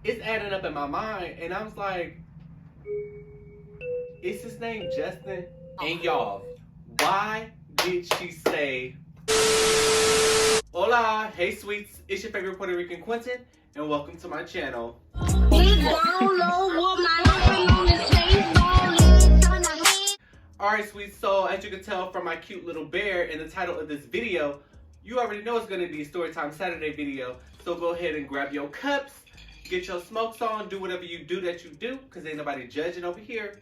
it's adding up in my mind, and I was like, is his name Justin? And y'all, why did she say, hola, hey sweets, it's your favorite Puerto Rican Quenton, and welcome to my channel. Alright sweets, so as you can tell from my cute little bear in the title of this video, you already know it's going to be a Storytime Saturday video, so go ahead and grab your cups, get your smokes on, do whatever you do that you do, because ain't nobody judging over here.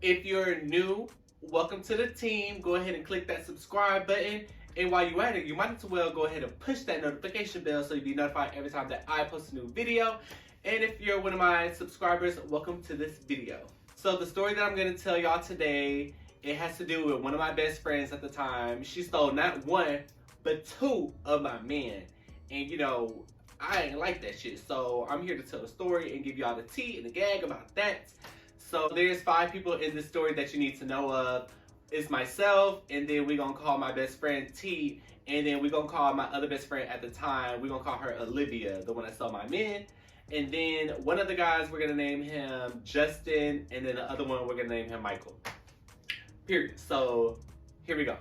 If you're new, welcome to the team. Go ahead and click that subscribe button. And while you're at it, you might as well go ahead and push that notification bell so you'll be notified every time that I post a new video. And if you're one of my subscribers, welcome to this video. So the story that I'm going to tell y'all today, it has to do with one of my best friends at the time. She stole not one, but two of my men. And you know, I ain't like that shit. So I'm here to tell the story and give y'all the tea and the gag about that. So there's 5 people in this story that you need to know of. It's myself, and then we're gonna call my best friend T, and then we're gonna call my other best friend at the time, we're gonna call her Olivia, the one that stole my men. And then one of the guys, we're gonna name him Justin, and then the other one, we're gonna name him Michael. Period. So here we go.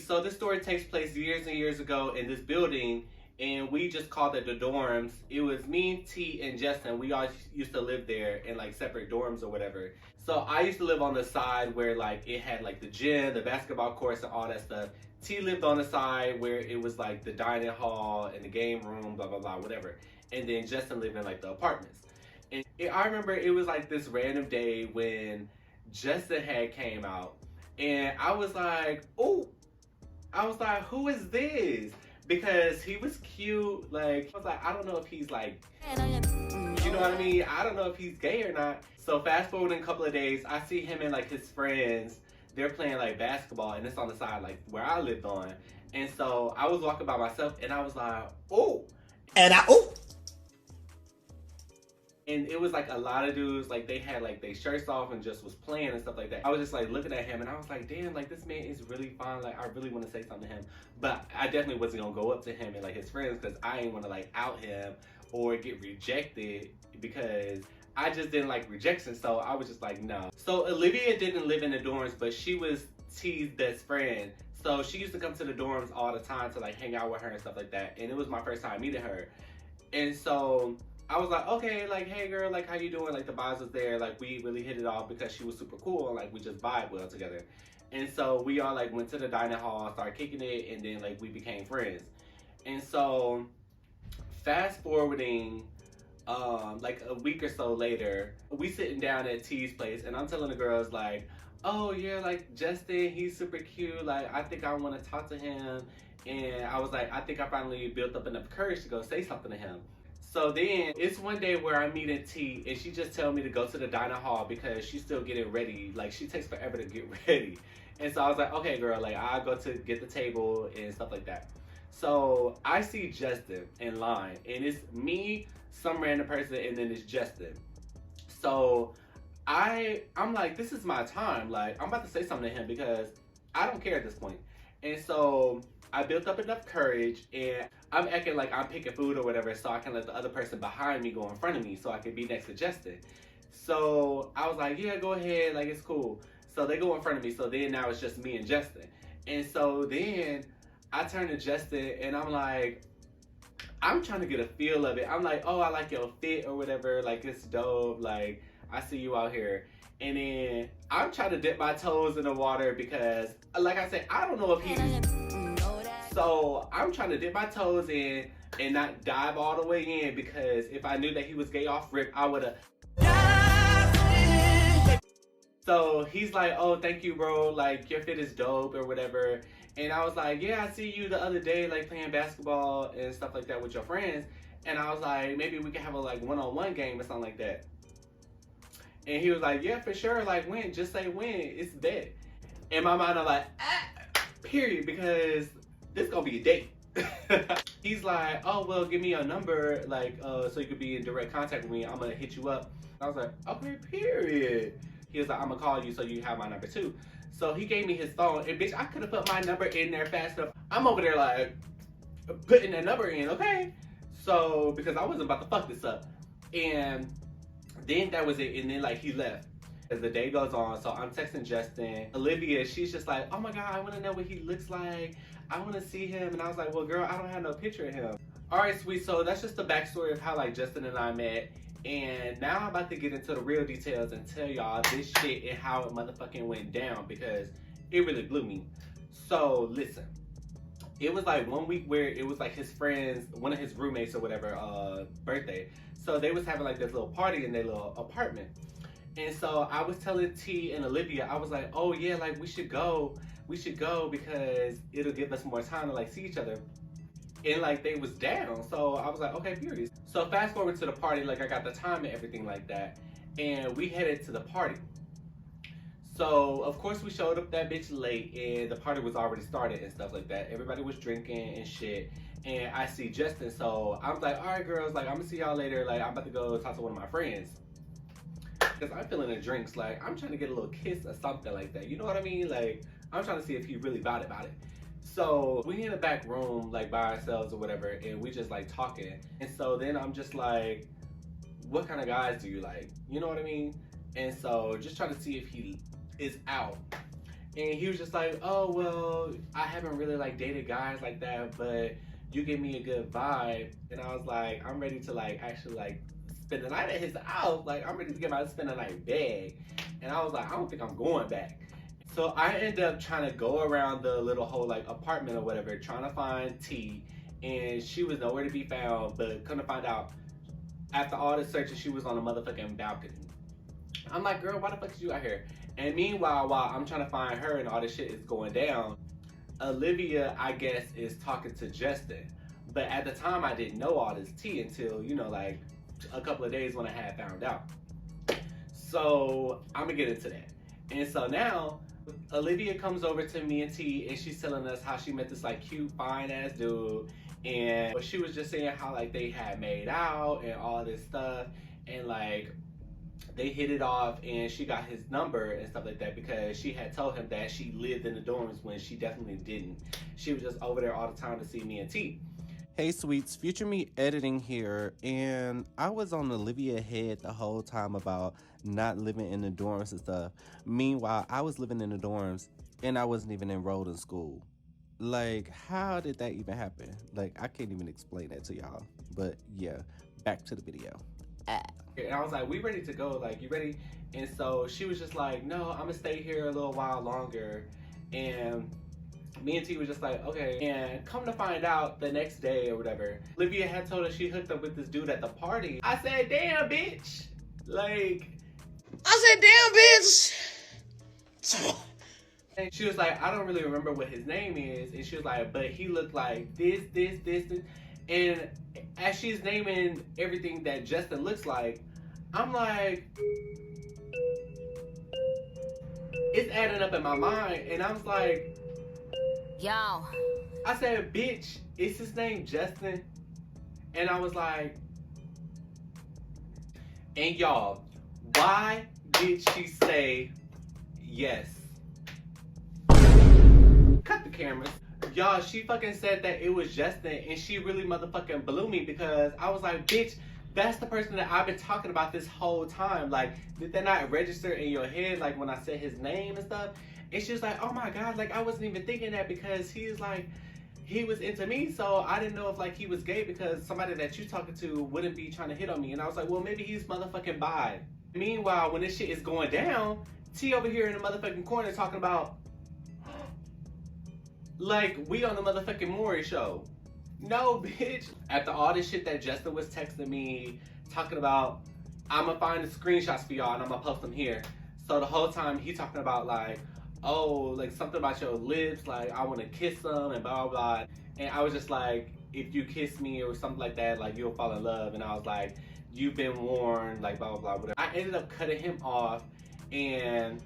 So this story takes place years and years ago in this building, and we just called it the dorms. It was me, T, and Justin. We all used to live there in like separate dorms or whatever. So I used to live on the side where like it had like the gym, the basketball courts, and all that stuff. T lived on the side where it was like the dining hall and the game room, blah, blah, blah, whatever. And then Justin lived in like the apartments. And I remember it was like this random day when Justin had came out, and I was like, oh, I was like, who is this? Because he was cute. Like, I was like, I don't know if he's like, you know what I mean? I don't know if he's gay or not. So fast forward in a couple of days, I see him and like his friends. They're playing like basketball, and it's on the side like where I lived on. And so I was walking by myself, and I was like, oh. And it was like a lot of dudes, like they had like their shirts off and just was playing and stuff like that. I was just like looking at him, and I was like, damn, like this man is really fine. Like I really want to say something to him, but I definitely wasn't gonna go up to him and like his friends, because I ain't want to like out him or get rejected, because I just didn't like rejection. So I was just like, no. So Olivia didn't live in the dorms, but she was T's best friend. So she used to come to the dorms all the time to like hang out with her and stuff like that. And it was my first time meeting her. And so I was like, okay, like, hey girl, like how you doing? Like the vibes was there. Like we really hit it off because she was super cool, and like we just vibe well together. And so we all like went to the dining hall, started kicking it, and then like we became friends. And so fast forwarding like a week or so later, we sitting down at T's place, and I'm telling the girls like, oh yeah, like Justin, he's super cute. Like I think I want to talk to him. And I was like, I think I finally built up enough courage to go say something to him. So then it's one day where I'm meeting T, and she just told me to go to the dining hall because she's still getting ready. Like she takes forever to get ready. And so I was like, okay girl, like I'll go to get the table and stuff like that. So I see Justin in line, and it's me, some random person, and then it's Justin. So I'm like, this is my time. Like I'm about to say something to him because I don't care at this point. And so I built up enough courage, and I'm acting like I'm picking food or whatever, so I can let the other person behind me go in front of me so I can be next to Justin. So I was like, yeah, go ahead, like it's cool. So they go in front of me, so then now it's just me and Justin. And so then I turn to Justin, and I'm like, I'm trying to get a feel of it. I'm like, oh, I like your fit or whatever, like it's dope, like I see you out here. And then I'm trying to dip my toes in the water because, like I said, I don't know if he... So I'm trying to dip my toes in and not dive all the way in, because if I knew that he was gay off rip, I would have... So he's like, oh, thank you, bro. Like, your fit is dope or whatever. And I was like, yeah, I see you the other day, like playing basketball and stuff like that with your friends. And I was like, maybe we can have a like one-on-one game or something like that. And he was like, yeah, for sure. Like when, just say when, it's bet. In my mind, I'm like, period, because this gonna be a date. He's like, oh, well, give me your number, like, so you could be in direct contact with me. I'm gonna hit you up. I was like, okay, period. He was like, I'm gonna call you so you have my number too. So he gave me his phone, and bitch, I could have put my number in there fast enough. I'm over there like, putting that number in, okay? So, because I wasn't about to fuck this up. And then that was it. And then like he left. As the day goes on, so I'm texting Justin. Olivia, she's just like, oh my God, I want to know what he looks like. I want to see him. And I was like, well, girl, I don't have no picture of him. All right, sweet. So that's just the backstory of how like Justin and I met. And now I'm about to get into the real details and tell y'all this shit and how it motherfucking went down, because it really blew me. So listen, it was like 1 week where it was like his friends, one of his roommates or whatever, birthday. So they was having like this little party in their little apartment. And so I was telling T and Olivia, I was like, oh yeah, like we should go because it'll give us more time to like see each other. And like they was down, so I was like, okay, furious. So fast forward to the party, like I got the time and everything like that, and we headed to the party. So of course we showed up that bitch late, and the party was already started and stuff like that. Everybody was drinking and shit, and I see Justin, so I'm like, all right, girls, like I'm gonna see y'all later. Like I'm about to go talk to one of my friends. Because I'm feeling the drinks, like I'm trying to get a little kiss or something like that. You know what I mean? Like I'm trying to see if he really about it. So we in the back room, like by ourselves or whatever, and we just like talking. And so then I'm just like, what kind of guys do you like? You know what I mean? And so just trying to see if he is out. And he was just like, oh, well, I haven't really like dated guys like that, but you give me a good vibe. And I was like, I'm ready to like actually like spend the night at his house. Like I'm ready to get my spend the night bag. And I was like, I don't think I'm going back. So I ended up trying to go around the little whole like apartment or whatever, trying to find T, and she was nowhere to be found. But come to find out, after all the searches, she was on a motherfucking balcony. I'm like, girl, why the fuck is you out here? And meanwhile, while I'm trying to find her and all this shit is going down, Olivia, I guess, is talking to Justin. But at the time, I didn't know all this tea until, you know, like a couple of days when I had found out. So I'm gonna get into that. And so now, Olivia comes over to me and T, and she's telling us how she met this like cute, fine ass dude, and she was just saying how like they had made out and all this stuff, and like they hit it off, and she got his number and stuff like that because she had told him that she lived in the dorms when she definitely didn't. She was just over there all the time to see me and T. Hey sweets, Future Me editing here, and I was on Olivia head the whole time about not living in the dorms and stuff. Meanwhile, I was living in the dorms and I wasn't even enrolled in school. Like, how did that even happen? Like, I can't even explain that to y'all. But yeah, back to the video. And I was like, we ready to go, like, you ready? And so she was just like, no, I'm gonna stay here a little while longer. And me and T was just like, okay. And come to find out the next day or whatever, Olivia had told us she hooked up with this dude at the party. I said, damn, bitch. Like, I said, damn, bitch. And she was like, I don't really remember what his name is. And she was like, but he looked like this. And as she's naming everything that Justin looks like, I'm like, it's adding up in my mind. And I was like, Yo. I said, bitch, is his name Justin? And I was like, and y'all, why did she say yes? Cut the cameras. Y'all, she fucking said that it was Justin, and she really motherfucking blew me because I was like, bitch, that's the person that I've been talking about this whole time. Like, did that not register in your head, like when I said his name and stuff? And she was like, oh my God, like I wasn't even thinking that because he's like, he was into me, so I didn't know if like he was gay because somebody that you talking to wouldn't be trying to hit on me. And I was like, well, maybe he's motherfucking bi. Meanwhile, when this shit is going down, T over here in the motherfucking corner talking about, like, we on the motherfucking Maury show. No, bitch. After all this shit that Justin was texting me, talking about, I'm gonna find the screenshots for y'all and I'm gonna post them here. So the whole time he talking about like, oh, like something about your lips, like I wanna kiss them and blah, blah, blah. And I was just like, if you kiss me or something like that, like you'll fall in love. And I was like, you've been warned, like blah, blah, blah, whatever. I ended up cutting him off, and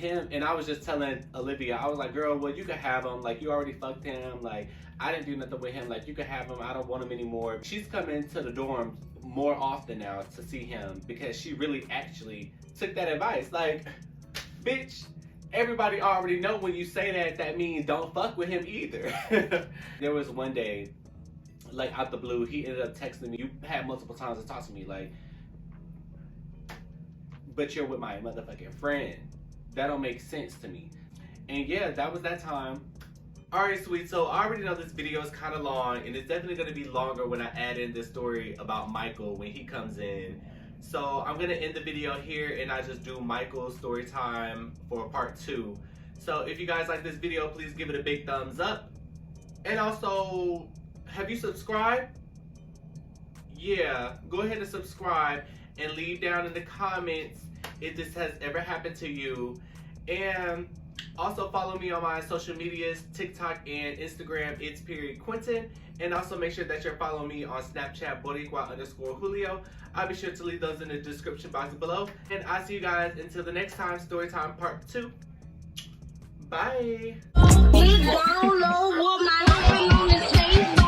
I was just telling Olivia, I was like, girl, well, you could have him. Like, you already fucked him. Like, I didn't do nothing with him. Like, you could have him. I don't want him anymore. She's coming to the dorm more often now to see him because she really actually took that advice. Like, bitch, everybody already know when you say that, that means don't fuck with him either. There was one day, like out the blue, he ended up texting me. You had multiple times to talk to me, like, but you're with my motherfucking friend. That don't make sense to me. And yeah, that was that time. Alright, sweet. So I already know this video is kind of long, and it's definitely going to be longer when I add in this story about Michael when he comes in. So I'm going to end the video here, and I just do Michael's story time for part 2. So if you guys like this video, please give it a big thumbs up. And also, have you subscribed? Yeah, go ahead and subscribe and leave down in the comments if this has ever happened to you. And also follow me on my social medias, TikTok and Instagram, it's Quenton. And also make sure that you're following me on Snapchat, Boricua_Julio. I'll be sure to leave those in the description box below. And I'll see you guys until the next time, Storytime Part 2. Bye. Down low with my hand on his face.